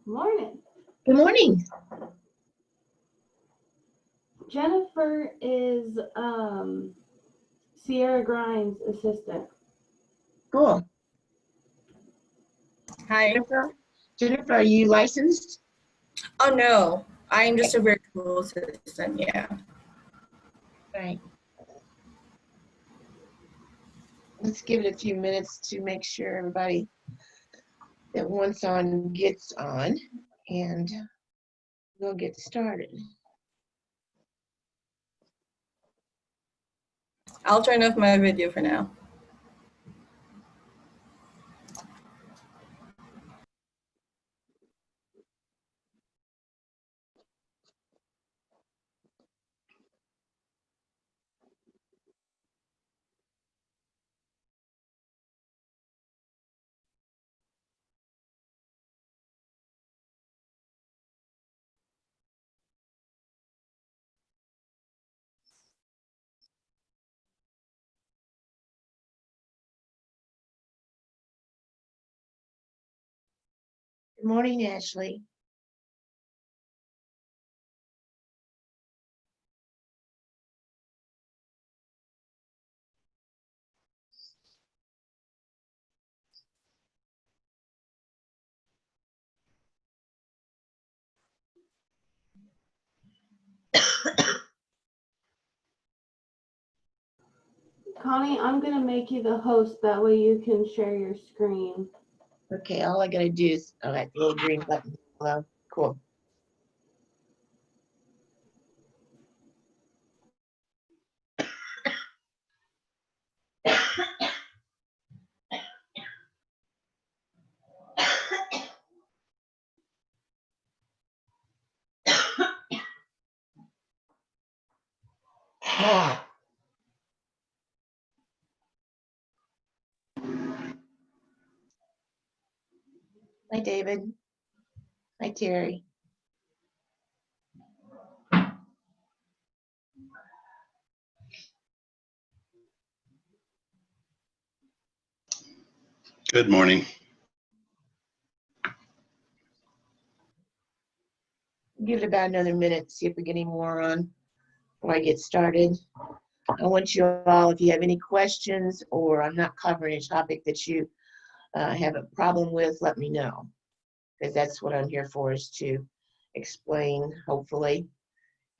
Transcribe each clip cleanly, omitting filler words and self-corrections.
Morning. Good morning. Jennifer is Sierra Grimes' assistant. Cool. Hi. Jennifer, are you licensed? Oh, no. I am just a virtual assistant, yeah. Right. Let's give it a few minutes to make sure everybody that wants on gets on, and we'll get started. I'll turn off my video for now. Good morning, Ashley. Connie, I'm going to make you the host. That way you can share your screen. Okay, all I gotta do is, oh, that little green button. Hello, cool. Hi, David. Hi, Terry. Good morning. Give it about another minute, see if we get any more on before I get started. I want you all, if you have any questions or I'm not covering a topic that you have a problem with, let me know. Because that's what I'm here for, is to explain, hopefully,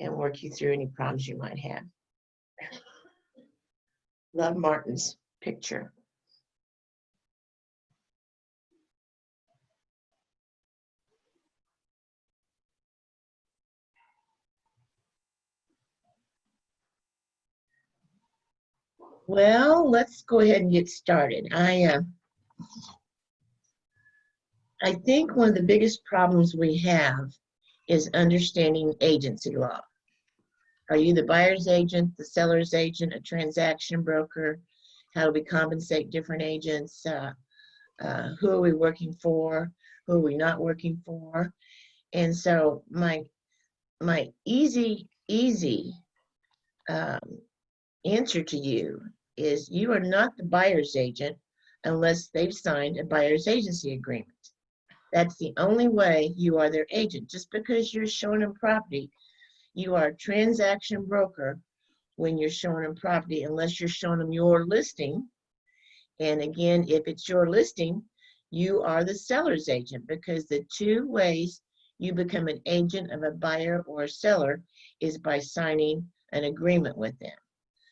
and work you through any problems you might have. Love Martin's picture. Well, let's go ahead and get started. I think one of the biggest problems we have is understanding agency law. Are you the buyer's agent, the seller's agent, a transaction broker? How do we compensate different agents? Who are we working for? Who are we not working for? And so my easy answer to you is you are not the buyer's agent unless they've signed a buyer's agency agreement. That's the only way you are their agent. Just because you're showing them property, you are a transaction broker when you're showing them property, unless you're showing them your listing. And again, if it's your listing, you are the seller's agent, because the two ways you become an agent of a buyer or a seller is by signing an agreement with them.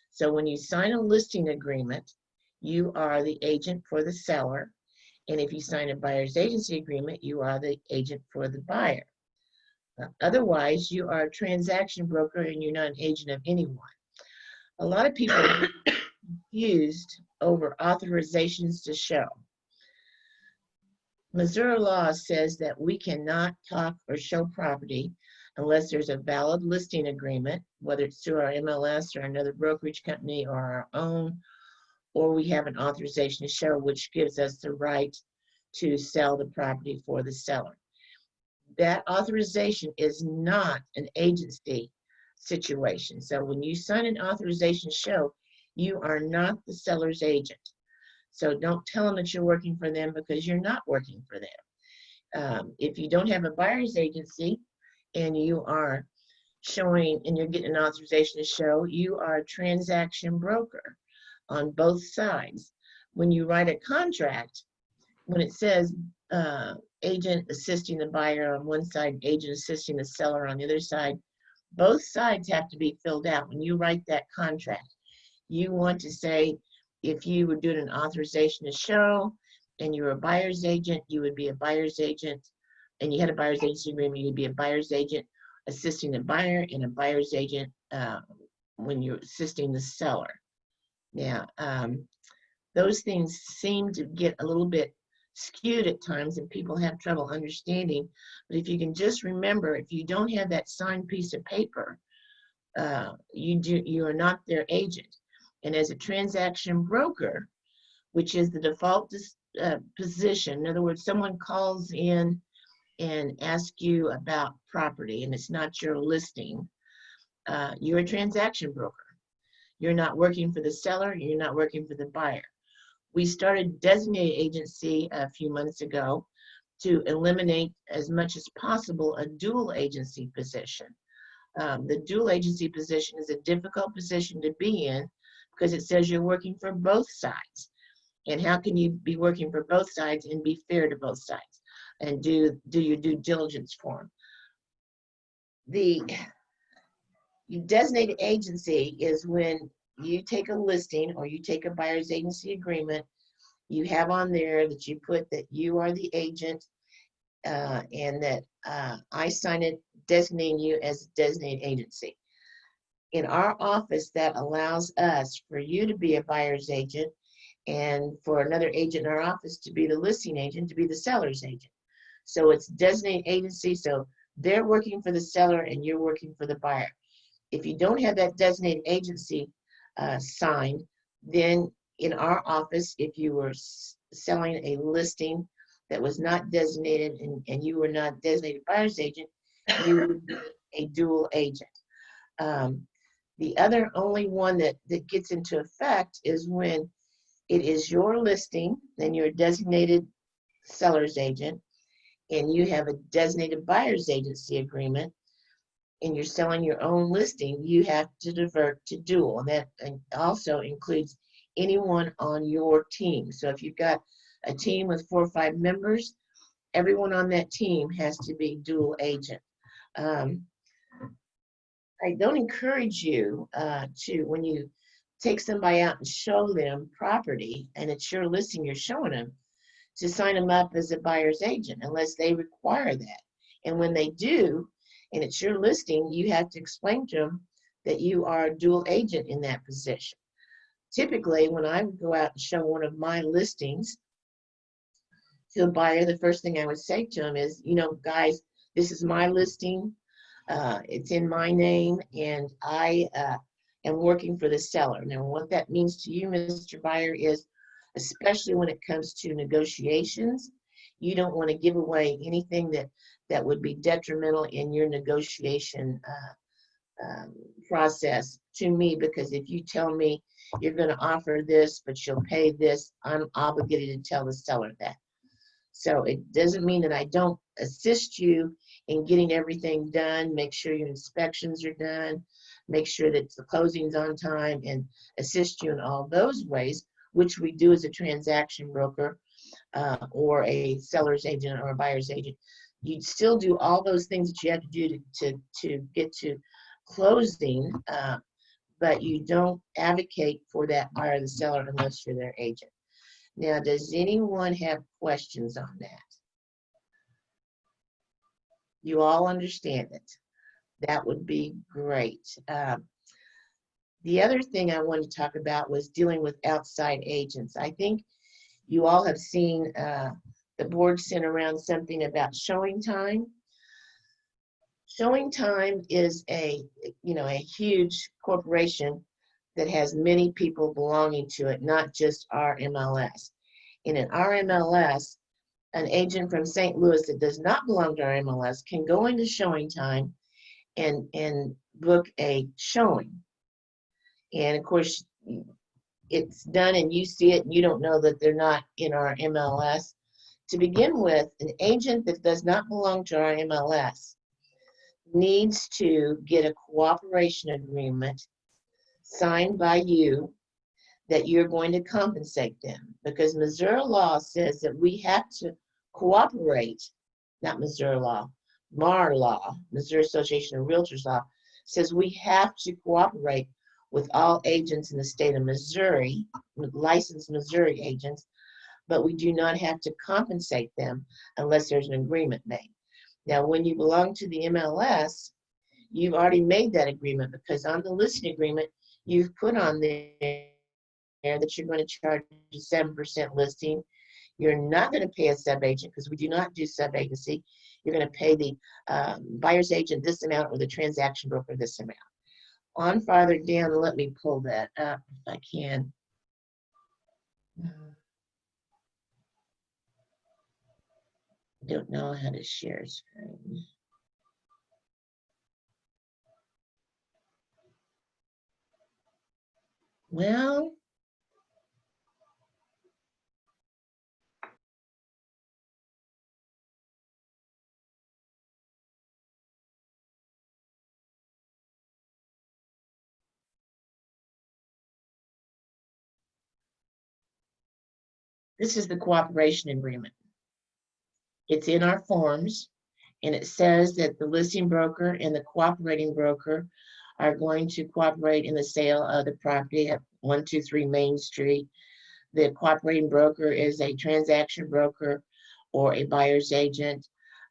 So when you sign a listing agreement, you are the agent for the seller. And if you sign a buyer's agency agreement, you are the agent for the buyer. Otherwise, you are a transaction broker and you're not an agent of anyone. A lot of people are confused over authorizations to show. Missouri law says that we cannot talk or show property unless there's a valid listing agreement, whether it's through our MLS or another brokerage company or our own, or we have an authorization to show, which gives us the right to sell the property for the seller. That authorization is not an agency situation. So when you sign an authorization to show, you are not the seller's agent. So don't tell them that you're working for them, because you're not working for them. If you don't have a buyer's agency and you are showing and you're getting an authorization to show, you are a transaction broker on both sides. When you write a contract, when it says agent assisting the buyer on one side, agent assisting the seller on the other side, both sides have to be filled out. When you write that contract, you want to say, if you were doing an authorization to show and you're a buyer's agent, you would be a buyer's agent, and you had a buyer's agency agreement, you'd be a buyer's agent assisting the buyer and a buyer's agent when you're assisting the seller. Now, those things seem to get a little bit skewed at times and people have trouble understanding. But if you can just remember, if you don't have that signed piece of paper, you are not their agent. And as a transaction broker, which is the default position, in other words, someone calls in and asks you about property and it's not your listing, you're a transaction broker. You're not working for the seller, you're not working for the buyer. We started designated agency a few months ago to eliminate as much as possible a dual agency position. The dual agency position is a difficult position to be in because it says you're working for both sides. And how can you be working for both sides and be fair to both sides and do your due diligence for them? The designated agency is when you take a listing or you take a buyer's agency agreement, you have on there that you put that you are the agent and that I sign it designating you as a designated agency. In our office, that allows us for you to be a buyer's agent and for another agent in our office to be the listing agent, to be the seller's agent. So it's designated agency, so they're working for the seller and you're working for the buyer. If you don't have that designated agency signed, then in our office, if you were selling a listing that was not designated and you were not designated buyer's agent, you would be a dual agent. The other only one that gets into effect is when it is your listing, then you're a designated seller's agent, and you have a designated buyer's agency agreement, and you're selling your own listing, you have to divert to dual. And that also includes anyone on your team. So if you've got a team with 4 or 5 members, everyone on that team has to be dual agent. I don't encourage you to, when you take somebody out and show them property and it's your listing you're showing them, to sign them up as a buyer's agent unless they require that. And when they do, and it's your listing, you have to explain to them that you are a dual agent in that position. Typically, when I would go out and show one of my listings to a buyer, the first thing I would say to them is, you know, guys, this is my listing. It's in my name, and I am working for the seller. Now, what that means to you, Mr. Buyer, is especially when it comes to negotiations, you don't want to give away anything that would be detrimental in your negotiation process to me, because if you tell me you're going to offer this, but you'll pay this, I'm obligated to tell the seller that. So it doesn't mean that I don't assist you in getting everything done, make sure your inspections are done, make sure that the closing's on time, and assist you in all those ways, which we do as a transaction broker or a seller's agent or a buyer's agent. You still do all those things that you have to do to get to closing, but you don't advocate for that buyer or the seller unless you're their agent. Now, does anyone have questions on that? You all understand it? That would be great. The other thing I wanted to talk about was dealing with outside agents. I think you all have seen the board sent around something about showing time. Showing time is a huge corporation that has many people belonging to it, not just our MLS. In an RMLS, an agent from St. Louis that does not belong to our MLS can go into showing time and book a showing. And of course, it's done and you see it and you don't know that they're not in our MLS To begin with, an agent that does not belong to our MLS needs to get a cooperation agreement signed by you that you're going to compensate them, because Missouri law says that we have to cooperate, not Missouri law, MAR law, Missouri Association of Realtors law, says we have to cooperate with all agents in the state of Missouri, licensed Missouri agents, but we do not have to compensate them unless there's an agreement made. Now, when you belong to the MLS, you've already made that agreement, because on the listing agreement, you've put on there that you're going to charge a 7% listing. You're not going to pay a sub-agent, because we do not do sub-agency. You're going to pay the buyer's agent this amount or the transaction broker this amount. On farther down, let me pull that up if I can. Don't know how to share screen. Well, this is the cooperation agreement. It's in our forms, and it says that the listing broker and the cooperating broker are going to cooperate in the sale of the property at 123 Main Street. The cooperating broker is a transaction broker or a buyer's agent.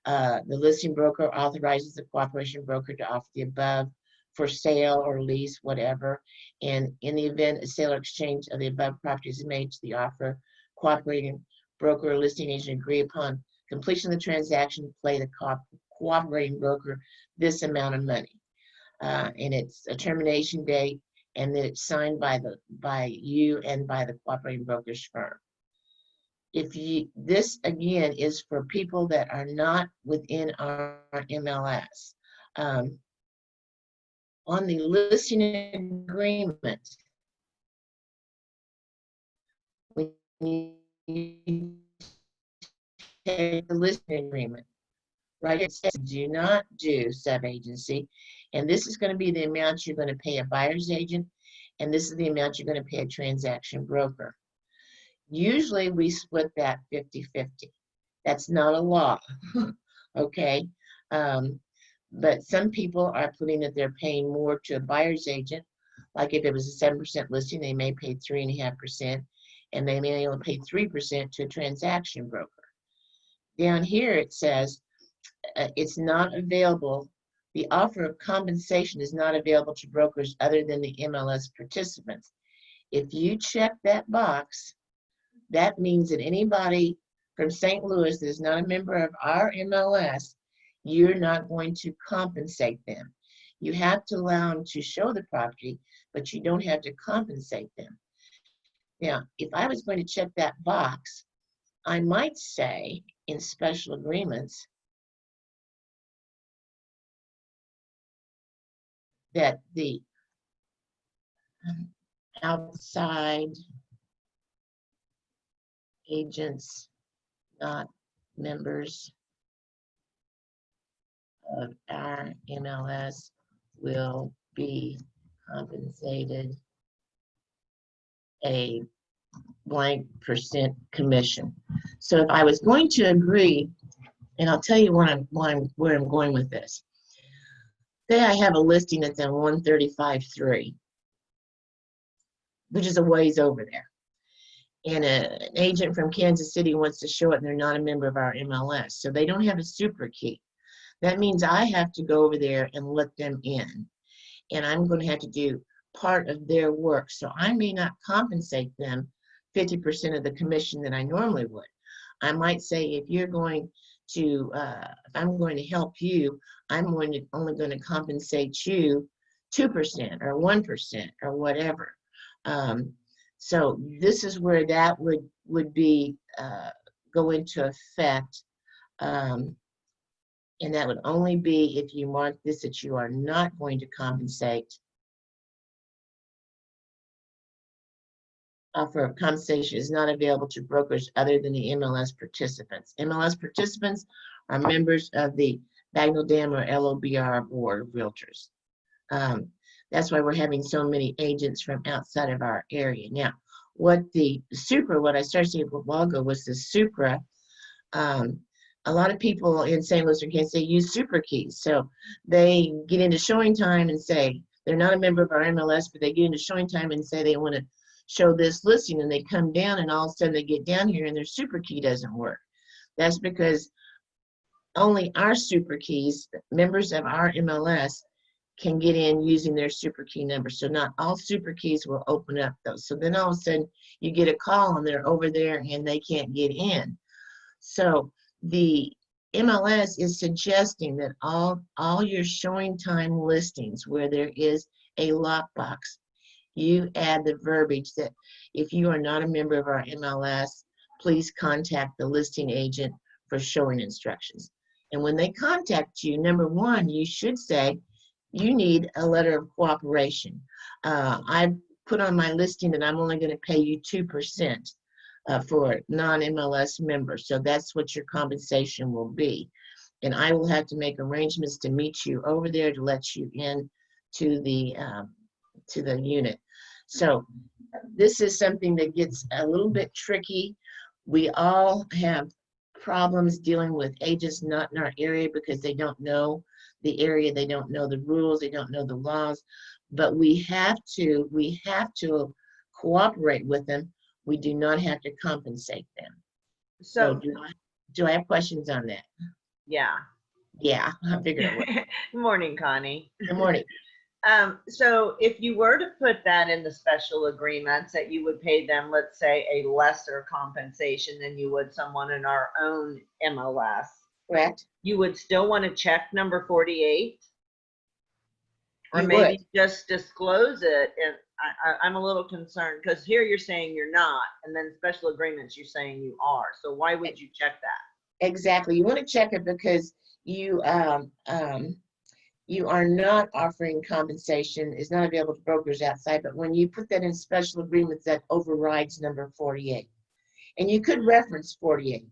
The listing broker authorizes the cooperation broker to offer the above for sale or lease, whatever. And in the event a sale or exchange of the above property is made to the offer, cooperating broker or listing agent agree upon completion of the transaction, pay the cooperating broker this amount of money. And it's a termination date, and then it's signed by you and by the cooperating broker's firm. This again is for people that are not within our MLS. On the listing agreement, when you take the listing agreement, right, it says do not do sub-agency, and this is going to be the amount you're going to pay a buyer's agent, and this is the amount you're going to pay a transaction broker. Usually we split that 50-50. That's not a law, okay? But some people are putting that they're paying more to a buyer's agent. Like if it was a 7% listing, they may pay 3.5%, and they may only pay 3% to a transaction broker. Down here it says it's not available. The offer of compensation is not available to brokers other than the MLS participants. If you check that box, that means that anybody from St. Louis that is not a member of our MLS, you're not going to compensate them. You have to allow them to show the property, but you don't have to compensate them. Now, if I was going to check that box, I might say in special agreements that the outside agents, not members of our MLS, will be compensated a blank % commission. So if I was going to agree, and I'll tell you where I'm going with this. Say I have a listing that's on 135.3, which is a ways over there. And an agent from Kansas City wants to show it, and they're not a member of our MLS, so they don't have a super key. That means I have to go over there and let them in, and I'm going to have to do part of their work. So I may not compensate them 50% of the commission that I normally would. I might say, if you're going to, if I'm going to help you, I'm only going to compensate you 2% or 1% or whatever. So this is where that would be go into effect, and that would only be if you mark this that you are not going to compensate offer of compensation is not available to brokers other than the MLS participants. MLS participants are members of the Bagnell Dam or LOBR Board of Realtors. That's why we're having so many agents from outside of our area. Now, what I started saying a while ago was the Supra. A lot of people in St. Louis or Kansas, they use Super keys. So they get into showing time and say, they're not a member of our MLS, but they get into showing time and say they want to show this listing, and they come down, and all of a sudden they get down here and their super key doesn't work. That's because only our super keys, members of our MLS, can get in using their super key number. So not all super keys will open up those. So then all of a sudden you get a call and they're over there and they can't get in. So the MLS is suggesting that all your showing time listings where there is a lockbox, you add the verbiage that if you are not a member of our MLS, please contact the listing agent for showing instructions. And when they contact you, number one, you should say you need a letter of cooperation. I put on my listing that I'm only going to pay you 2% for non-MLS members. So that's what your compensation will be. And I will have to make arrangements to meet you over there to let you in to the unit. So this is something that gets a little bit tricky. We all have problems dealing with agents not in our area because they don't know the area, they don't know the rules, they don't know the laws, but we have to cooperate with them. We do not have to compensate them. So do I have questions on that? Yeah. Yeah, I figured it would. Good morning, Connie. Good morning. So if you were to put that in the special agreements that you would pay them, let's say, a lesser compensation than you would someone in our own MLS, Correct. you would still want to check number 48? Or You maybe would. just disclose it. And I'm a little concerned because here you're saying you're not, and then special agreements you're saying you are. So why would you check that? Exactly. You want to check it because you are not offering compensation, is not available to brokers outside, but when you put that in special agreements, that overrides number 48. And you could reference 48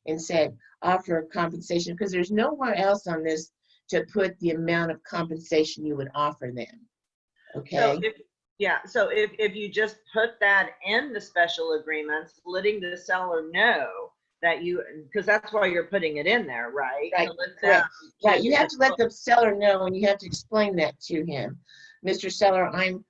and say, offer compensation, because there's nowhere else on this to put the amount of compensation you would offer them. Okay? So if you just put that in the special agreements, letting the seller know that because that's why you're putting it in there, right? Right, So let correct. them, Right, you have to let the seller know, and you have to explain that to him. Mr. Seller, I'm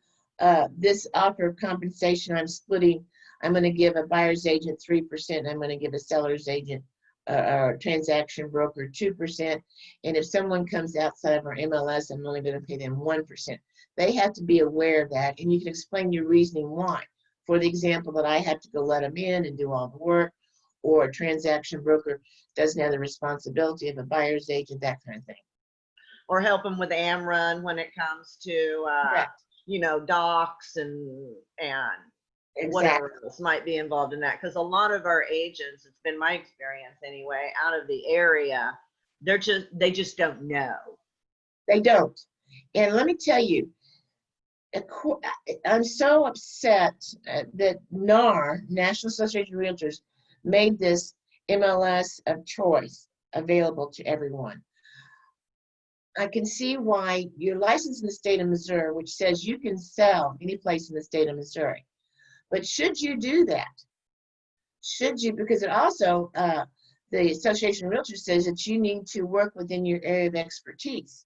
this offer of compensation I'm splitting. I'm going to give a buyer's agent 3%. I'm going to give a seller's agent or transaction broker 2%. And if someone comes outside of our MLS, I'm only going to pay them 1%. They have to be aware of that, and you can explain your reasoning why. For the example that I have to go let them in and do all the work, or a transaction broker doesn't have the responsibility of a buyer's agent, that kind of thing. or help them with AmRun when it comes to, docs and whatever else might be involved in that. Because a lot of our agents, it's been my experience anyway, out of the area, they just don't know. They don't. And let me tell you, I'm so upset that NAR, National Association of Realtors, made this MLS of choice available to everyone. I can see why you're licensed in the state of Missouri, which says you can sell any place in the state of Missouri. But should you do that? Should you? Because it also, the Association of Realtors says that you need to work within your area of expertise.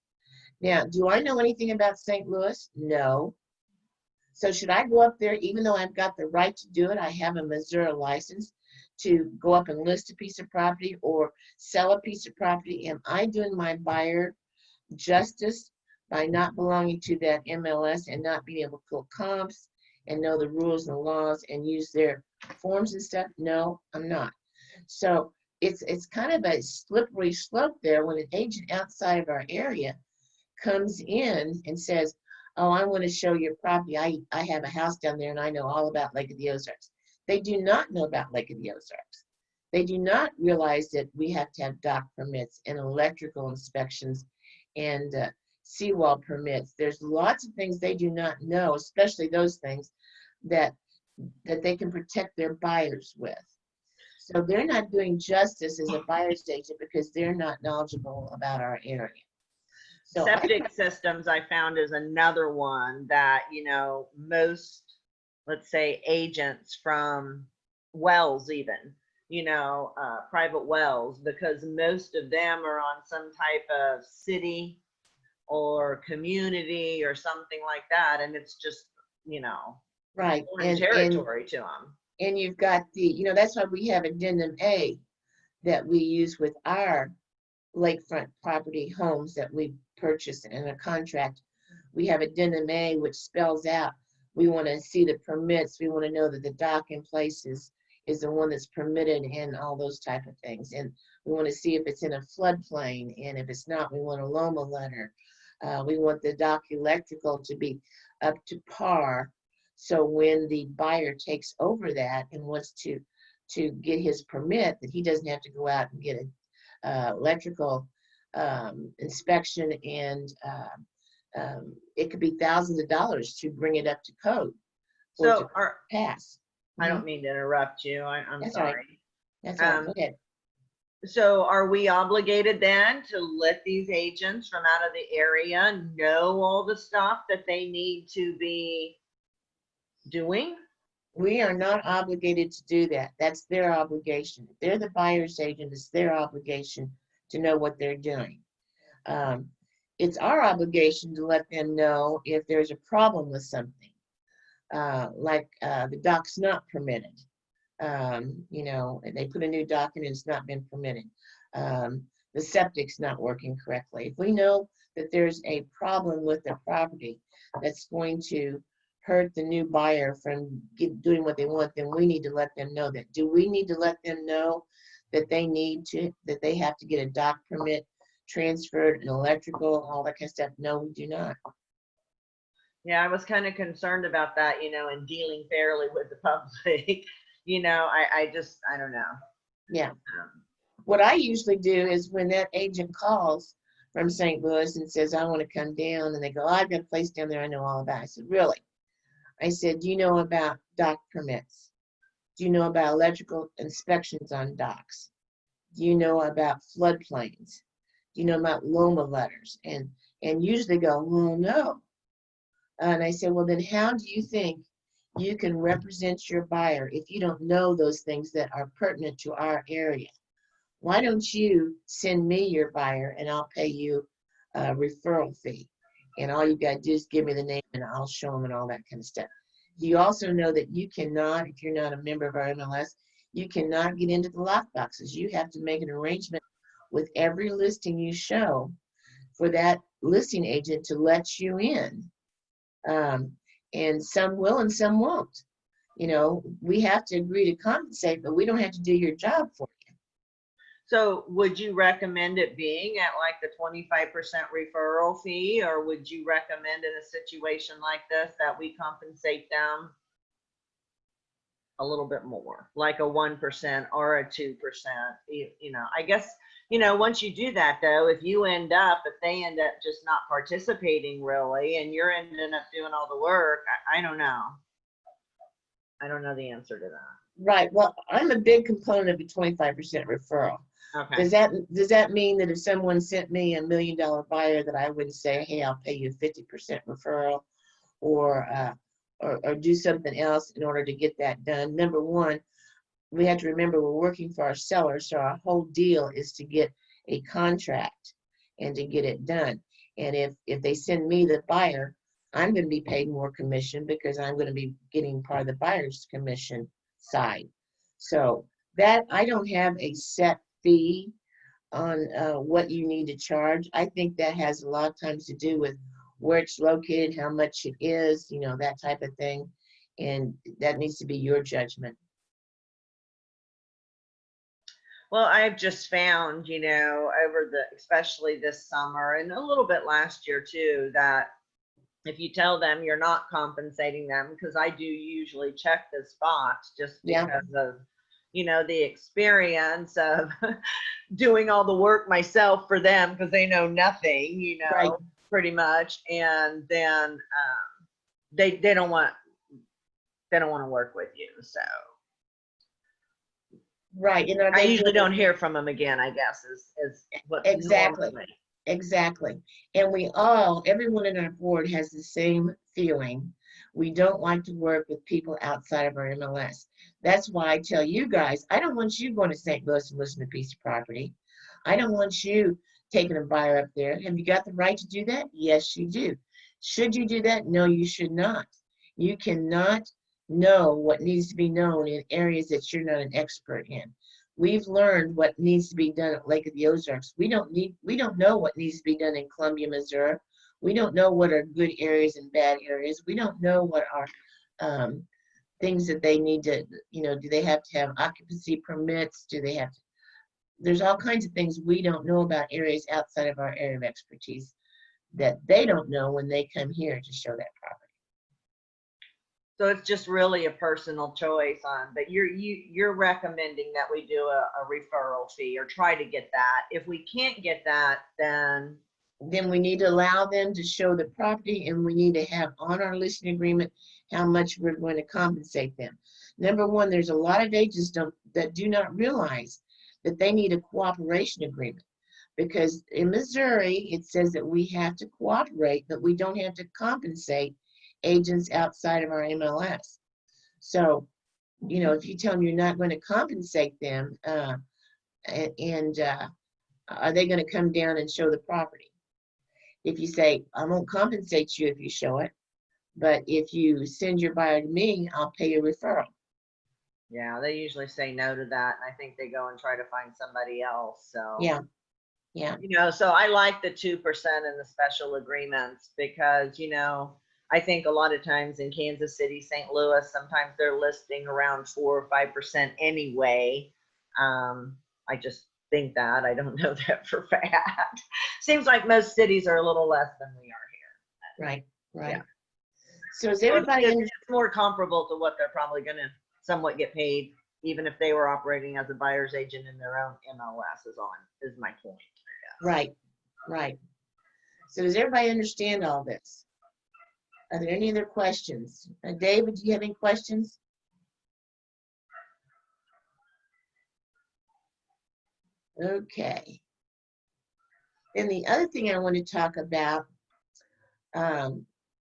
Now, do I know anything about St. Louis? No. So should I go up there, even though I've got the right to do it? I have a Missouri license to go up and list a piece of property or sell a piece of property. Am I doing my buyer justice by not belonging to that MLS and not being able to pull comps and know the rules and laws and use their forms and stuff? No, I'm not. So it's kind of a slippery slope there when an agent outside of our area comes in and says, oh, I want to show your property. I have a house down there and I know all about Lake of the Ozarks. They do not know about Lake of the Ozarks. They do not realize that we have to have dock permits and electrical inspections and seawall permits. There's lots of things they do not know, especially those things that that they can protect their buyers with. So they're not doing justice as a buyer's agent because they're not knowledgeable about our area. So Septic systems I found is another one that, most, let's say, agents from wells even, private wells, because most of them are on some type of city or community or something like that. And it's just, right. foreign territory to them. And you've got that's why we have addendum A that we use with our lakefront property homes that we purchase in a contract. We have addendum A, which spells out, we want to see the permits. We want to know that the dock in place is the one that's permitted and all those type of things. And we want to see if it's in a floodplain. And if it's not, we want a LOMA letter. We want the dock electrical to be up to par. So when the buyer takes over that and wants to get his permit, that he doesn't have to go out and get a electrical inspection, and it could be thousands of dollars to bring it up to code or So to pass. I don't mean to interrupt you. I'm That's all right. sorry. That's all right. Go ahead. So are we obligated then to let these agents from out of the area know all the stuff that they need to be doing? We are not obligated to do that. That's their obligation. If they're the buyer's agent, it's their obligation to know what they're doing. It's our obligation to let them know if there's a problem with something, like the dock's not permitted. And they put a new dock in and it's not been permitted. The septic's not working correctly. If we know that there's a problem with the property that's going to hurt the new buyer from doing what they want, then we need to let them know that. Do we need to let them know that they have to get a dock permit transferred, an electrical, all that kind of stuff? No, we do not. Yeah, I was kind of concerned about that, and dealing fairly with the public. I don't know. Yeah. What I usually do is when that agent calls from St. Louis and says, I want to come down, and they go, I've got a place down there I know all about. I said, really? I said, do you know about dock permits? Do you know about electrical inspections on docks? Do you know about floodplains? Do you know about LOMA letters? And usually go, well, no. And I said, well, then how do you think you can represent your buyer if you don't know those things that are pertinent to our area? Why don't you send me your buyer and I'll pay you a referral fee? And all you got to do is give me the name and I'll show them and all that kind of stuff. You also know that you cannot, if you're not a member of our MLS, you cannot get into the lock boxes. You have to make an arrangement with every listing you show for that listing agent to let you in. And some will and some won't. We have to agree to compensate, but we don't have to do your job for you. So would you recommend it being at like the 25% referral fee, or would you recommend in a situation like this that we compensate them a little bit more, like a 1% or a 2%? I guess, once you do that though, if they end up just not participating really, and you're ending up doing all the work, I don't know. I don't know the answer to that. Right. Well, I'm a big component of the 25% referral. Okay. Does that mean that if someone sent me $1 million buyer that I wouldn't say, hey, I'll pay you 50% referral, or do something else in order to get that done? Number one, we have to remember we're working for our seller, so our whole deal is to get a contract and to get it done. And if they send me the buyer, I'm going to be paid more commission because I'm going to be getting part of the buyer's commission side. So that I don't have a set fee on what you need to charge. I think that has a lot of times to do with where it's located, how much it is, that type of thing. And that needs to be your judgment. Well, I've just found, especially this summer and a little bit last year too, that if you tell them you're not compensating them, because I do usually check this box just because of, the experience of doing all the work myself for them, because they know nothing, Right. pretty much. And then they don't want they don't want to work with you. So Right. And are I they usually doing- don't hear from them again, I guess, is what Exactly. normally. Exactly. And everyone in our board has the same feeling. We don't like to work with people outside of our MLS. That's why I tell you guys, I don't want you going to St. Louis and listing a piece of property. I don't want you taking a buyer up there. Have you got the right to do that? Yes, you do. Should you do that? No, you should not. You cannot know what needs to be known in areas that you're not an expert in. We've learned what needs to be done at Lake of the Ozarks. We don't know what needs to be done in Columbia, Missouri. We don't know what are good areas and bad areas. We don't know what are things that they need to, do they have to have occupancy permits? Do they have to, there's all kinds of things we don't know about areas outside of our area of expertise that they don't know when they come here to show that property. So it's just really a personal choice but you're recommending that we do a referral fee or try to get that. If we can't get that, then we need to allow them to show the property, and we need to have on our listing agreement how much we're going to compensate them. Number one, there's a lot of agents that do not realize that they need a cooperation agreement, because in Missouri, it says that we have to cooperate, but we don't have to compensate agents outside of our MLS. So, if you tell them you're not going to compensate them, are they going to come down and show the property? If you say, I won't compensate you if you show it, but if you send your buyer to me, I'll pay you a referral. yeah, they usually say no to that. And I think they go and try to find somebody else. So Yeah. So I like the 2% and the special agreements because, I think a lot of times in Kansas City, St. Louis, sometimes they're listing around 4 or 5% anyway. I just think that. I don't know that for fact. Seems like most cities are a little less than we are here. Right. Yeah. So is everybody It's more comparable to what they're probably going to somewhat get paid, even if they were operating as a buyer's agent in their own MLS is my point, I guess. Right. So does everybody understand all this? Are there any other questions? David, do you have any questions? Okay. Then the other thing I want to talk about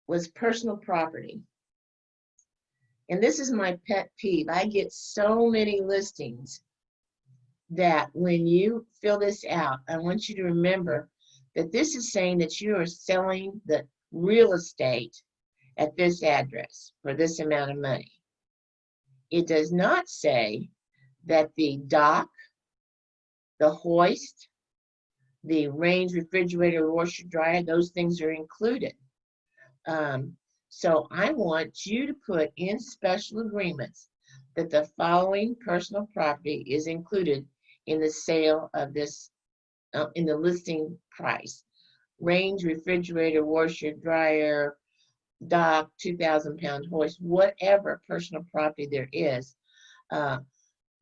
was personal property. And this is my pet peeve. I get so many listings that when you fill this out, I want you to remember that this is saying that you are selling the real estate at this address for this amount of money. It does not say that the dock, the hoist, the range, refrigerator, washer, dryer, those things are included. So I want you to put in special agreements that the following personal property is included in the sale of this, in the listing price. Range, refrigerator, washer, dryer, dock, 2,000-pound hoist, whatever personal property there is.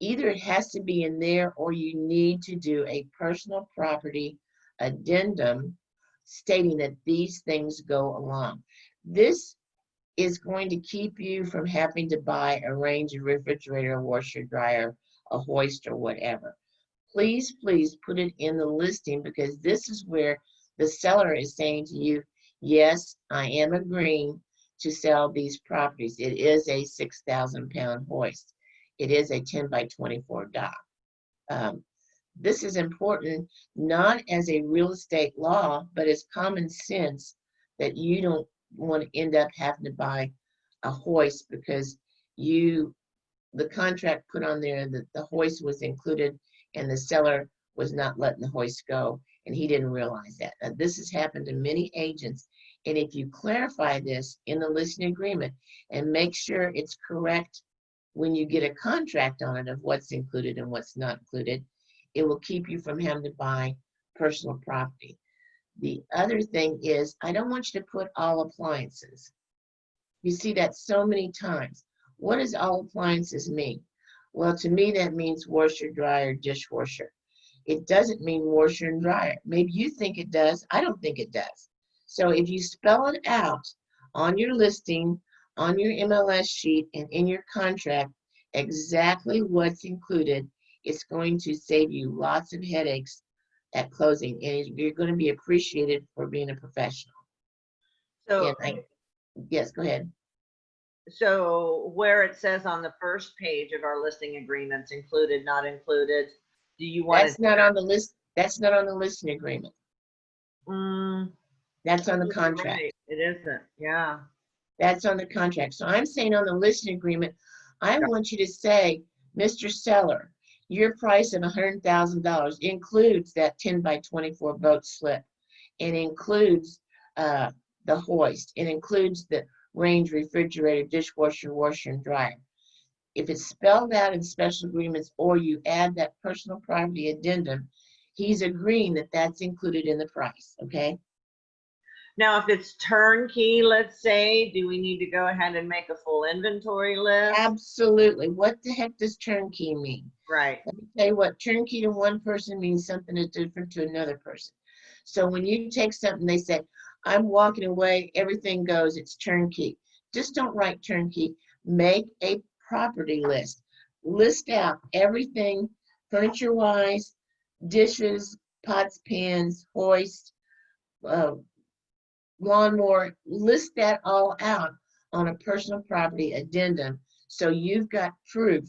Either it has to be in there or you need to do a personal property addendum stating that these things go along. This is going to keep you from having to buy a range, of refrigerator, a washer, dryer, a hoist, or whatever. Please, please put it in the listing, because this is where the seller is saying to you, yes, I am agreeing to sell these properties. It is a 6,000-pound hoist. It is a 10 by 24 dock. This is important, not as a real estate law, but as common sense, that you don't want to end up having to buy a hoist because the contract put on there that the hoist was included and the seller was not letting the hoist go, and he didn't realize that. Now, this has happened to many agents, and if you clarify this in the listing agreement and make sure it's correct when you get a contract on it of what's included and what's not included, it will keep you from having to buy personal property. The other thing is, I don't want you to put all appliances. You see that so many times. What does all appliances mean? Well, to me, that means washer, dryer, dishwasher. It doesn't mean washer and dryer. Maybe you think it does. I don't think it does. So if you spell it out on your listing, on your MLS sheet and in your contract exactly what's included. It's going to save you lots of headaches at closing, and you're going to be appreciated for being a professional. So, Yes, go ahead. so where it says on the first page of our listing agreements, included, not included, do you want That's not on the list. That's not on the listing agreement. That's on the you're contract. right, it isn't, yeah. That's on the contract. So I'm saying on the listing agreement, I want you to say, Mr. Seller, your price of $100,000 includes that 10 by 24 boat slip. It includes the hoist. It includes the range, refrigerator, dishwasher, washer, and dryer. If it's spelled out in special agreements or you add that personal property addendum, he's agreeing that that's included in the price, okay? Now, if it's turnkey, let's say, do we need to go ahead and make a full inventory list? Absolutely. What the heck does turnkey mean? Right. Let me tell you what, turnkey to one person means something that's different to another person. So when you take something, they say, I'm walking away, everything goes, it's turnkey. Just don't write turnkey. Make a property list. List out everything furniture-wise, dishes, pots, pans, hoist, lawnmower. List that all out on a personal property addendum so you've got proof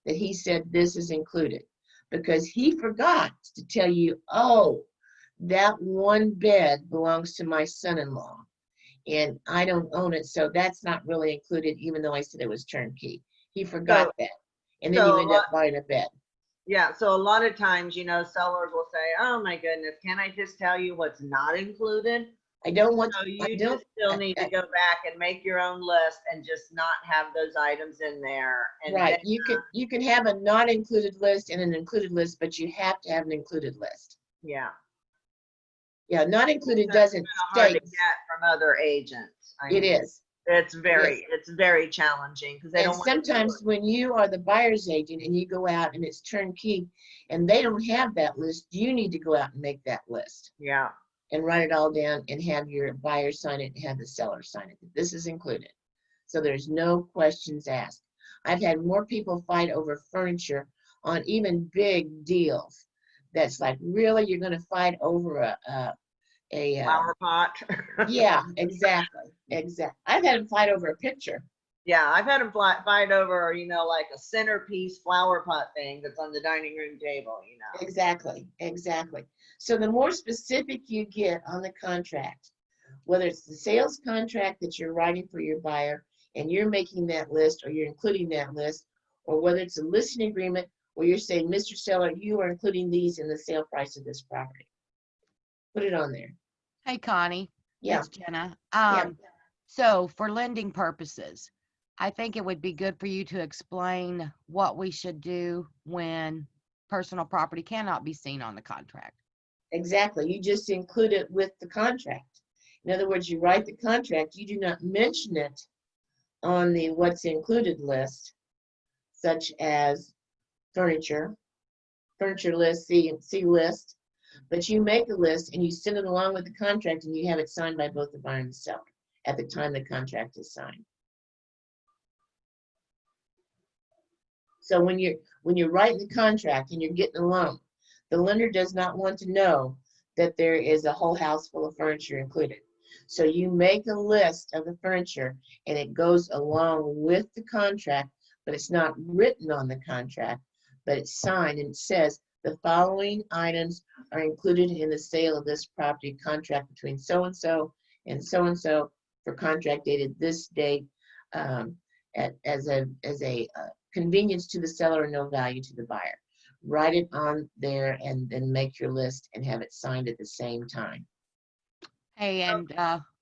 that he said this is included. Because he forgot to tell you, oh, that one bed belongs to my son-in-law and I don't own it, so that's not really included, even though I said it was turnkey. He forgot that. And then you end up buying a bed. Yeah, so a lot of times, you know, sellers will say, oh my goodness, can I just tell you what's not included? I don't want So to, you just still need to go back and make your own list and just not have those items in there. And right, then, you can have a not included list and an included list, but you have to have an included list. yeah. Yeah, not included That's doesn't hard to state. get from other agents. It is. It's very challenging because they And don't want to do sometimes it. when you are the buyer's agent and you go out and it's turnkey and they don't have that list, you need to go out and make that list Yeah. and write it all down and have your buyer sign it and have the seller sign it. This is included. So there's no questions asked. I've had more people fight over furniture on even big deals. That's like, really, you're going to fight over a Flower pot. yeah, exactly. I've had them fight over a picture. Yeah, I've had them fight over, you know, like a centerpiece flower pot thing that's on the dining room table, you know. Exactly. So the more specific you get on the contract, whether it's the sales contract that you're writing for your buyer and you're making that list or you're including that list, or whether it's a listing agreement where you're saying, Mr. Seller, you are including these in the sale price of this property. Put it on there. Hey, Connie. Yeah. It's Jenna. Yeah. So for lending purposes, I think it would be good for you to explain what we should do when personal property cannot be seen on the contract. Exactly. You just include it with the contract. In other words, you write the contract, you do not mention it on the what's included list, such as furniture list, see list, but you make a list and you send it along with the contract and you have it signed by both the buyer and the seller at the time the contract is signed. So when you're writing the contract and you're getting a loan, the lender does not want to know that there is a whole house full of furniture included. So you make a list of the furniture and it goes along with the contract, but it's not written on the contract, but it's signed and it says the following items are included in the sale of this property contract between so-and-so and so-and-so for contract dated this date as a convenience to the seller and no value to the buyer. Write it on there and then make your list and have it signed at the same time. Hey, and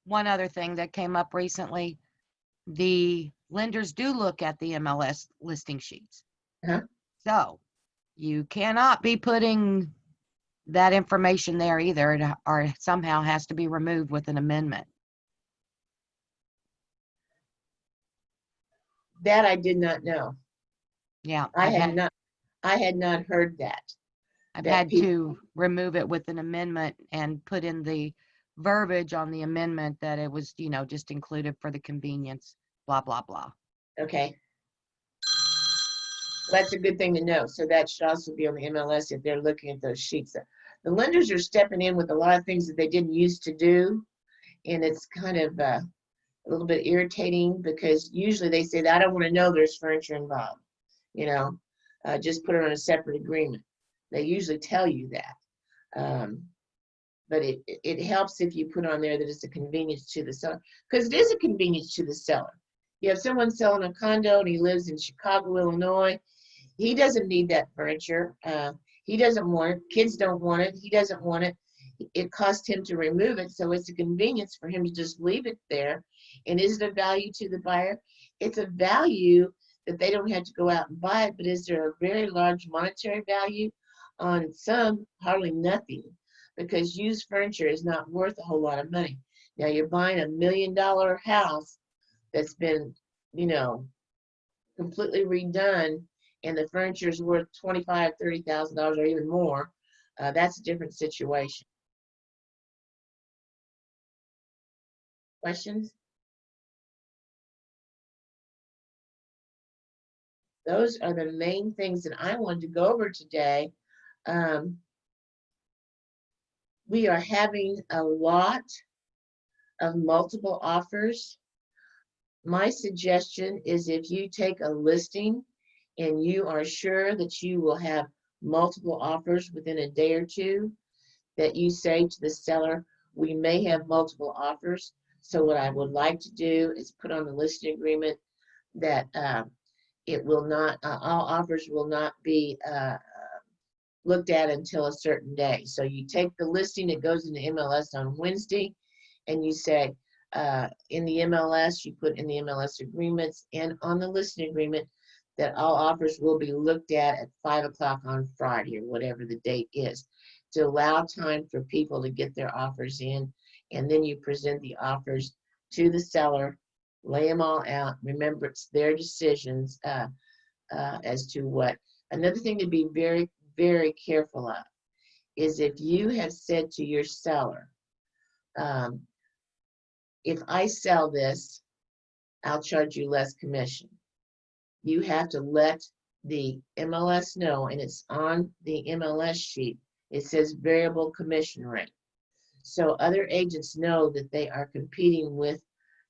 one other thing that came up recently, the lenders do look at the MLS listing sheets. Uh-huh. So you cannot be putting that information there either, or it somehow has to be removed with an amendment. That I did not know. Yeah, I had not heard that. I've that had people- to remove it with an amendment and put in the verbiage on the amendment that it was, just included for the convenience. blah, blah, blah. Okay. That's a good thing to know. So that should also be on the MLS if they're looking at those sheets. The lenders are stepping in with a lot of things that they didn't used to do. And it's kind of a little bit irritating because usually they say that I don't want to know there's furniture involved. You know, just put it on a separate agreement. They usually tell you that. But it helps if you put on there that it's a convenience to the seller, because it is a convenience to the seller. You have someone selling a condo and he lives in Chicago, Illinois. He doesn't need that furniture. He doesn't want it. Kids don't want it. He doesn't want it. It costs him to remove it, so it's a convenience for him to just leave it there. And is it a value to the buyer? It's a value that they don't have to go out and buy it, but is there a very large monetary value? On some, hardly nothing, because used furniture is not worth a whole lot of money. Now you're buying $1 million house that's been, you know, completely redone, and the furniture is worth $25,000, $30,000 or even more. That's a different situation. Questions? Those are the main things that I wanted to go over today. We are having a lot of multiple offers. My suggestion is if you take a listing and you are sure that you will have multiple offers within a day or two, that you say to the seller, we may have multiple offers. So what I would like to do is put on the listing agreement that it will not, all offers will not be looked at until a certain day. So you take the listing, it goes into MLS on Wednesday, and you say, in the MLS, you put in the MLS agreements and on the listing agreement that all offers will be looked at 5 o'clock on Friday or whatever the date is, to allow time for people to get their offers in. And then you present the offers to the seller, lay them all out. Remember, it's their decisions as to what. Another thing to be very, very careful of is if you have said to your seller, if I sell this, I'll charge you less commission. You have to let the MLS know, and it's on the MLS sheet. It says variable commission rate. So other agents know that they are competing with,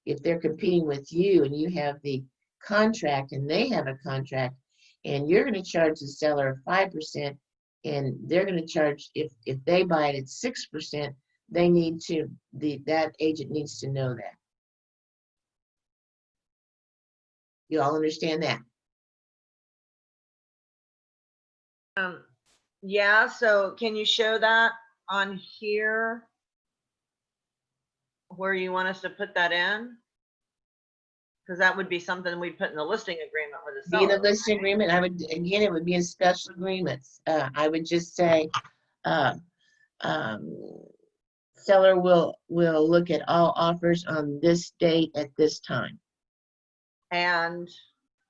if they're competing with you and you have the contract and they have a contract, and you're going to charge the seller 5%, and they're going to charge, if they buy it at 6%, they need to, that agent needs to know that. You all understand that? Yeah, so can you show that on here where you want us to put that in? Because that would be something we'd put in the listing agreement with the Be in seller. the listing agreement, I would, again, it would be in special agreements. I would just say, seller will look at all offers on this date at this time. And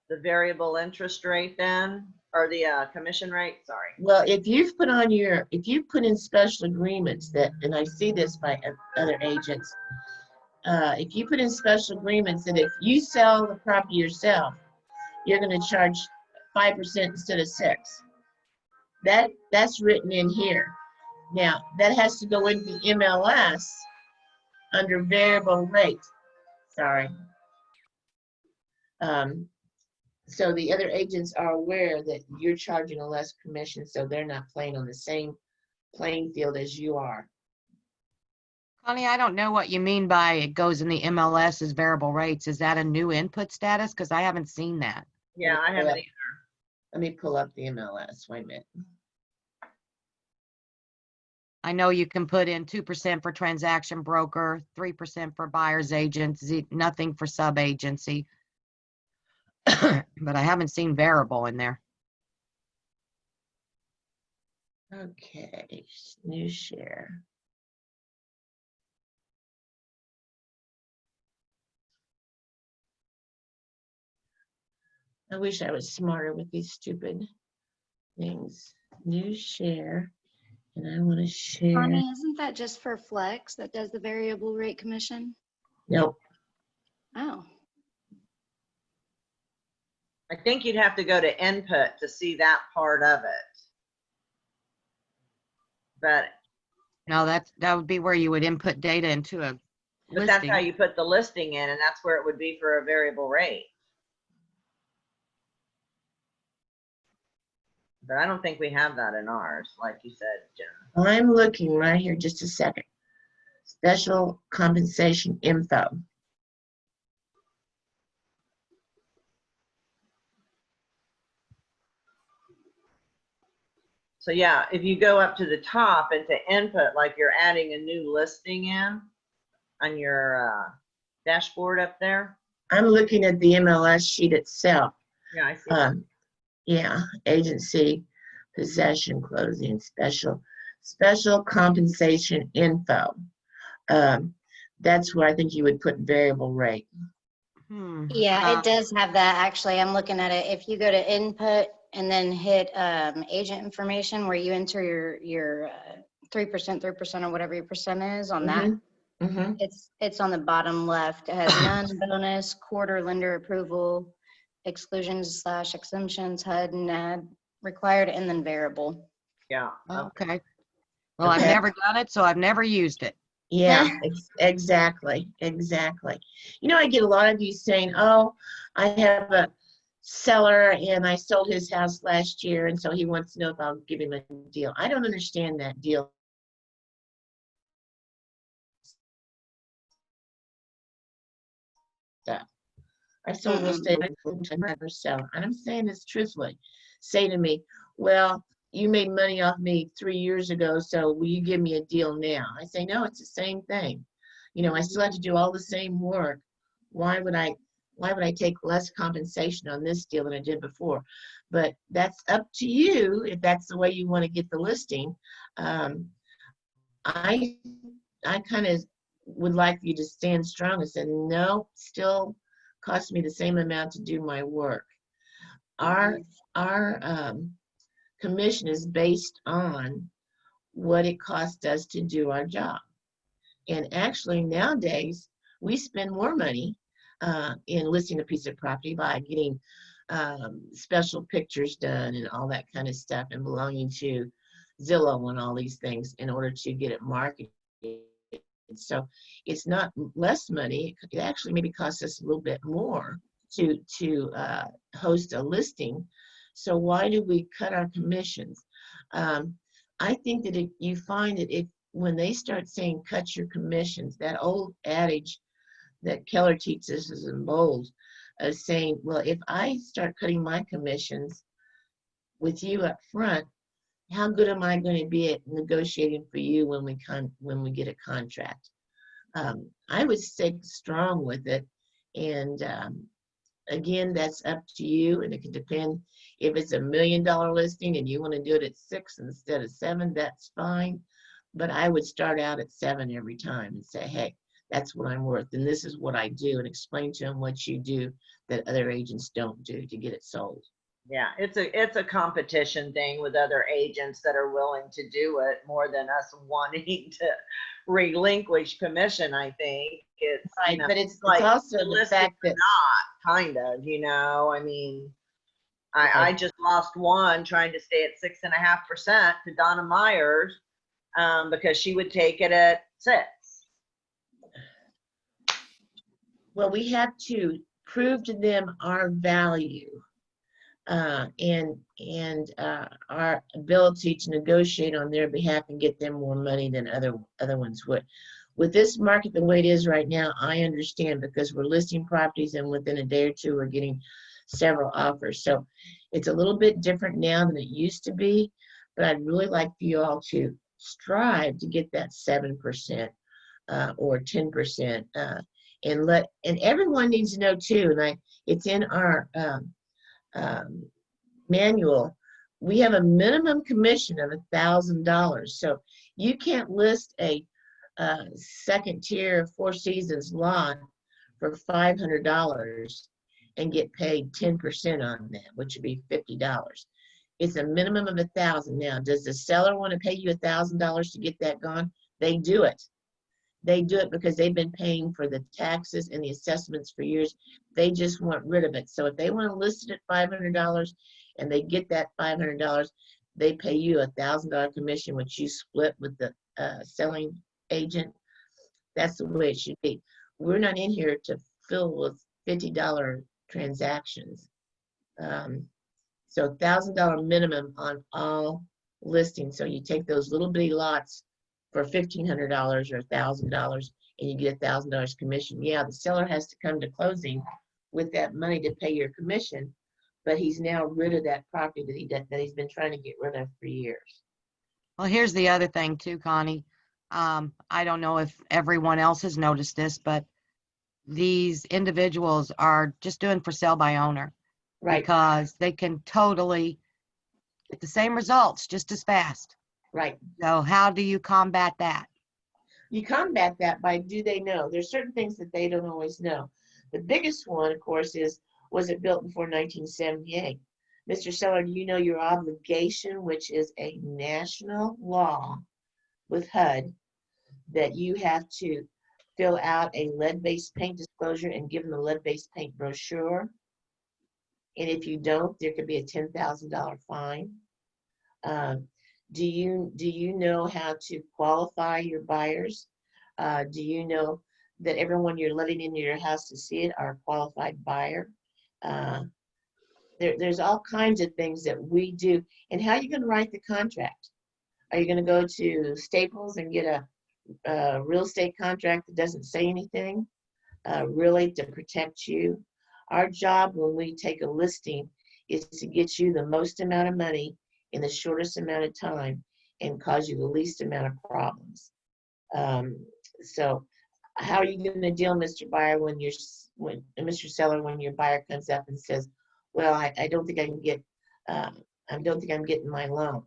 the variable interest rate then, or the commission rate, sorry. Well, if you've put on your, if you put in special agreements that, and I see this by other agents, if you put in special agreements that if you sell the property yourself, you're going to charge 5% instead of 6%. That's written in here. Now, that has to go into MLS under variable rate. Sorry. So the other agents are aware that you're charging a less commission, so they're not playing on the same playing field as you are. Connie, I don't know what you mean by it goes in the MLS as variable rates. Is that a new input status? Because I haven't seen that. Yeah, I haven't either. Let me pull up the MLS. Wait a minute. I know you can put in 2% for transaction broker, 3% for buyer's agency, nothing for sub-agency. But I haven't seen variable in there. Okay, new share. I wish I was smarter with these stupid things. New share, and I want to share. Connie, isn't that just for Flex that does the variable rate commission? Nope. Oh, I think you'd have to go to input to see that part of it. But No, that would be where you would input data into a that's listing. how you put the listing in, and that's where it would be for a variable rate. But I don't think we have that in ours, like you said, Jen. I'm looking right here, just a second. Special compensation info. So yeah, if you go up to the top and to input, like you're adding a new listing in on your dashboard up there. I'm looking at the MLS sheet itself. Yeah, I see that. Yeah, agency, possession, closing, special compensation info. That's where I think you would put variable rate. Yeah, it does have that. Actually, I'm looking at it. If you go to input and then hit agent information where you enter your 3%, or whatever your percent is on that, Mm-hmm. it's on the bottom left. It has none, bonus, quarter, lender approval, exclusions / exemptions, HUD and NAD required, and then variable. Yeah. Okay. Well, I've Okay. never done it, so I've never used it. Yeah, exactly. You know, I get a lot of you saying, oh, I have a seller and I sold his house last year, and so he wants to know if I'll give him a deal. I don't understand that deal. Stuff. I sold real estate full-time, never sell. And I'm saying this truthfully. Say to me, well, you made money off me 3 years ago, so will you give me a deal now? I say, no, it's the same thing. You know, I still have to do all the same work. Why would I take less compensation on this deal than I did before? But that's up to you if that's the way you want to get the listing. I kind of would like you to stand strong and say, no, still costs me the same amount to do my work. Our commission is based on what it costs us to do our job. And actually nowadays, we spend more money in listing a piece of property by getting special pictures done and all that kind of stuff, and belonging to Zillow and all these things in order to get it marketed. So it's not less money. It actually maybe costs us a little bit more to host a listing. So why do we cut our commissions? I think that if you find that when they start saying cut your commissions, that old adage that Keller teaches us in bold, saying, well, if I start cutting my commissions with you up front, how good am I going to be at negotiating for you when we get a contract? I would stay strong with it, and again, that's up to you, and it can depend. If it's $1 million listing and you want to do it at 6 instead of 7, that's fine. But I would start out at 7 every time and say, hey, that's what I'm worth, and this is what I do, and explain to them what you do that other agents don't do to get it sold. Yeah, it's a competition thing with other agents that are willing to do it more than us wanting to relinquish commission. I think it's Right, you know, but it's like also the listed fact or that not, kind of, you know. I mean, I just lost one trying to stay at 6.5% to Donna Myers because she would take it at 6. well, we have to prove to them our value and our ability to negotiate on their behalf and get them more money than other ones would. With this market the way it is right now, I understand, because we're listing properties and within a day or two we're getting several offers. So it's a little bit different now than it used to be, but I'd really like for you all to strive to get that 7% or 10%. And everyone needs to know too, and it's in our manual, we have a minimum commission of $1,000. So you can't list a second tier 4 Seasons lot for $500 and get paid 10% on that, which would be $50. It's a minimum of $1,000. Now, does the seller want to pay you $1,000 to get that gone? They do it. They do it because they've been paying for the taxes and the assessments for years. They just want rid of it. So if they want to list it at $500 and they get that $500, they pay you $1,000 commission, which you split with the selling agent. That's the way it should be. We're not in here to fill with $50 transactions. So $1,000 minimum on all listings. So you take those little bitty lots for $1,500 or $1,000 and you get $1,000 commission. Yeah, the seller has to come to closing with that money to pay your commission, but he's now rid of that property that he's been trying to get rid of for years. Well, here's the other thing too, Connie. I don't know if everyone else has noticed this, but these individuals are just doing for sale by owner. Right. Because they can totally get the same results just as fast. Right. So how do you combat that? You combat that by, do they know? There's certain things that they don't always know. The biggest one, of course, is, was it built before 1978? Mr. Seller, do you know your obligation, which is a national law with HUD, that you have to fill out a lead-based paint disclosure and give them a lead-based paint brochure? And if you don't, there could be a $10,000 fine. Do you know how to qualify your buyers? Do you know that everyone you're letting into your house to see it are a qualified buyer? There's all kinds of things that we do. And how are you going to write the contract? Are you going to go to Staples and get a real estate contract that doesn't say anything, really to protect you? Our job when we take a listing is to get you the most amount of money in the shortest amount of time and cause you the least amount of problems. So how are you going to deal, Mr. Buyer, Mr. Seller, when your buyer comes up and says, well, I don't think I can get, I don't think I'm getting my loan.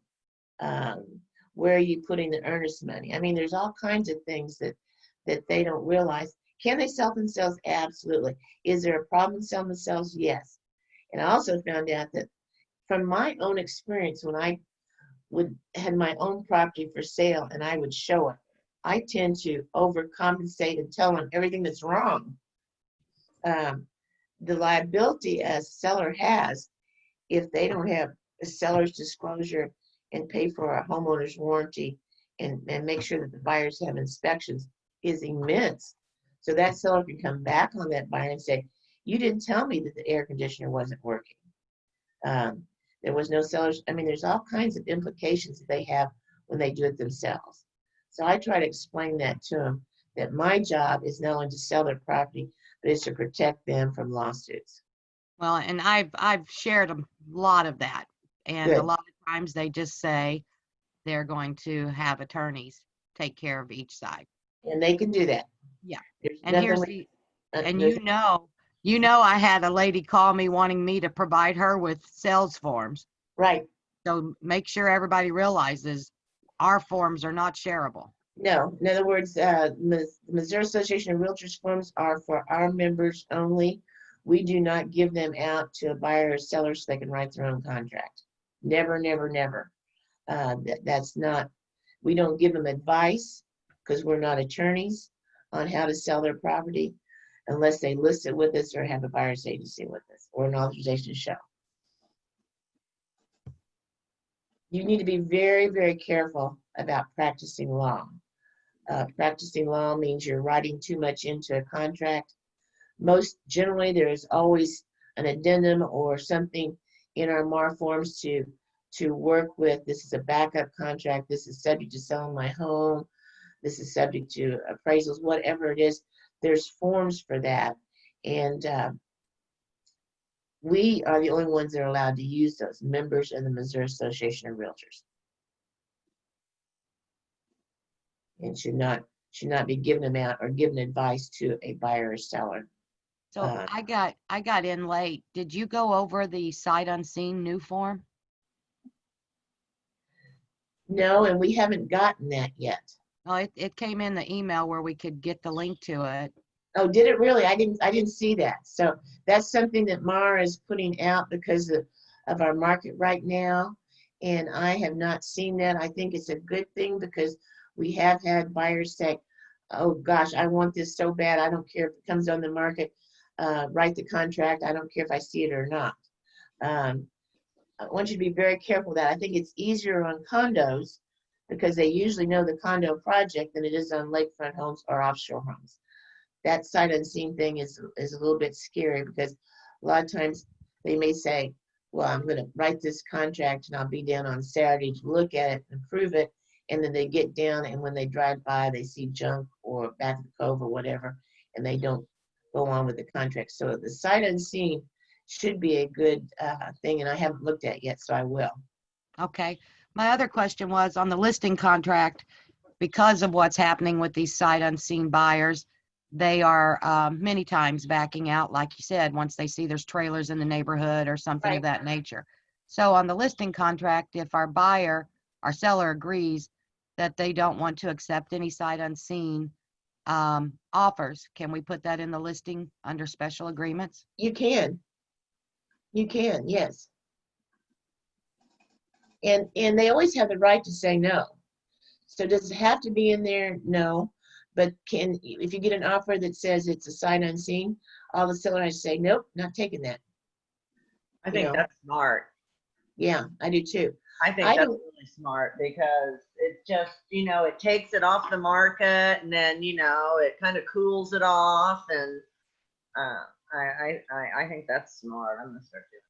Where are you putting the earnest money? I mean, there's all kinds of things that they don't realize. Can they sell themselves? Absolutely. Is there a problem selling themselves? Yes. And I also found out that from my own experience, when I had my own property for sale and I would show it, I tend to overcompensate and tell them everything that's wrong. The liability a seller has, if they don't have a seller's disclosure and pay for a homeowner's warranty and make sure that the buyers have inspections, is immense. So that seller can come back on that buyer and say, you didn't tell me that the air conditioner wasn't working. There was no sellers. I mean, there's all kinds of implications that they have when they do it themselves. So I try to explain that to them, that my job is not only to sell their property, but it's to protect them from lawsuits. Well, and I've shared a lot of that. And Good. a lot of times they just say they're going to have attorneys take care of each side. And they can do that. Yeah. There's And nothing here's like- and there's- you know, I had a lady call me wanting me to provide her with sales forms. Right. So make sure everybody realizes our forms are not shareable. No, in other words, the Missouri Association of Realtors forms are for our members only. We do not give them out to a buyer or seller so they can write their own contract. Never, never, never. That's not, we don't give them advice because we're not attorneys on how to sell their property unless they list it with us or have a buyer's agency with us or an authorization to show. You need to be very, very careful about practicing law. Practicing law means you're writing too much into a contract. Most generally, there's always an addendum or something in our MAR forms to work with. This is a backup contract. This is subject to selling my home. This is subject to appraisals, whatever it is. There's forms for that. And we are the only ones that are allowed to use those, members of the Missouri Association of Realtors. And should not be given them out or given advice to a buyer or seller. So I got in late. Did you go over the sight unseen new form? No, and we haven't gotten that yet. Oh, it came in the email where we could get the link to it. Oh, did it really? I didn't see that. So that's something that Mara is putting out because of our market right now. And I have not seen that. I think it's a good thing because we have had buyers say, oh gosh, I want this so bad. I don't care if it comes on the market. Write the contract. I don't care if I see it or not. I want you to be very careful of that. I think it's easier on condos because they usually know the condo project than it is on lakefront homes or offshore homes. That sight unseen thing is a little bit scary because a lot of times they may say, well, I'm going to write this contract and I'll be down on Saturday to look at it and approve it. And then they get down, and when they drive by, they see junk or back of the cove or whatever, and they don't go on with the contract. So the sight unseen should be a good thing, and I haven't looked at yet, so I will. Okay. My other question was on the listing contract, because of what's happening with these sight unseen buyers, they are many times backing out, like you said, once they see there's trailers in the neighborhood or something of that nature. So on the listing contract, if our seller agrees that they don't want to accept any sight unseen offers, can we put that in the listing under special agreements? You can. You can, yes. And they always have the right to say no. So does it have to be in there? No. But if you get an offer that says it's a sight unseen, all the seller has to say, nope, not taking that. I think that's smart. Yeah, I do too. I think that's really smart because it just, it takes it off the market, and then, it kind of cools it off. And I think that's smart. I'm gonna start doing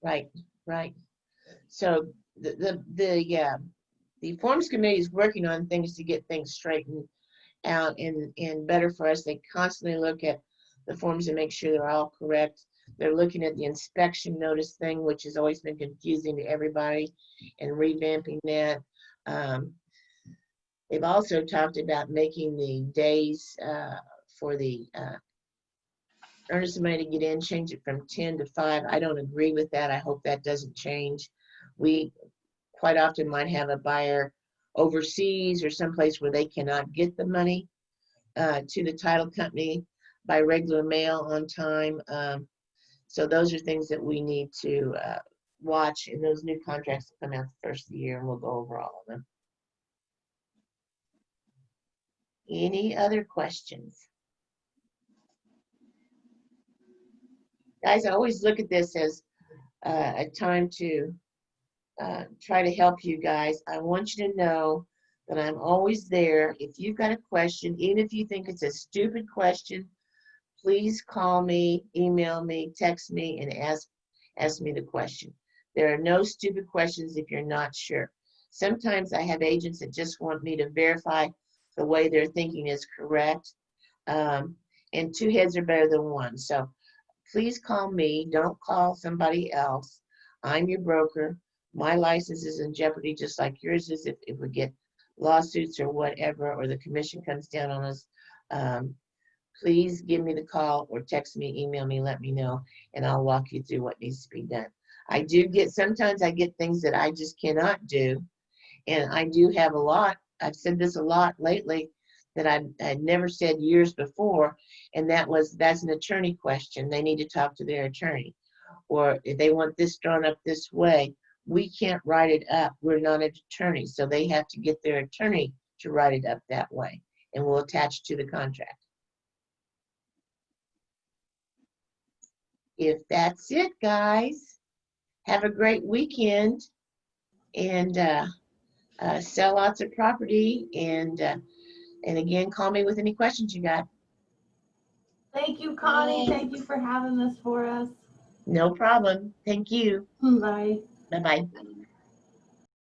Right, right. So the forms committee is working on things to get things straightened out and better for us. They constantly look at the forms and make sure they're all correct. They're looking at the inspection notice thing, which has always been confusing to everybody, and revamping that. They've also talked about making the days for the earnest money to get in, change it from 10 to 5. I don't agree with that. I hope that doesn't change. We quite often might have a buyer overseas or someplace where they cannot get the money to the title company by regular mail on time. So those are things that we need to watch in those new contracts that come out the first of the year, and we'll go over all of them. Any other questions? Guys, I always look at this as a time to try to help you guys. I want you to know that I'm always there. If you've got a question, even if you think it's a stupid question, please call me, email me, text me, and ask me the question. There are no stupid questions if you're not sure. Sometimes I have agents that just want me to verify the way they're thinking is correct. And two heads are better than one. So please call me. Don't call somebody else. I'm your broker. My license is in jeopardy just like yours is if we get lawsuits or whatever, or the commission comes down on us. Please give me the call or text me, email me, let me know, and I'll walk you through what needs to be done. Sometimes I get things that I just cannot do, and I do have a lot. I've said this a lot lately that I'd never said years before, and that's an attorney question. They need to talk to their attorney. Or if they want this drawn up this way, we can't write it up. We're not an attorney, so they have to get their attorney to write it up that way, and we'll attach to the contract. If that's it, guys, have a great weekend, and sell lots of property, and again, call me with any questions you got. Thank you, Connie. Thank you for having this for us. No problem. Thank you. Bye. Bye-bye.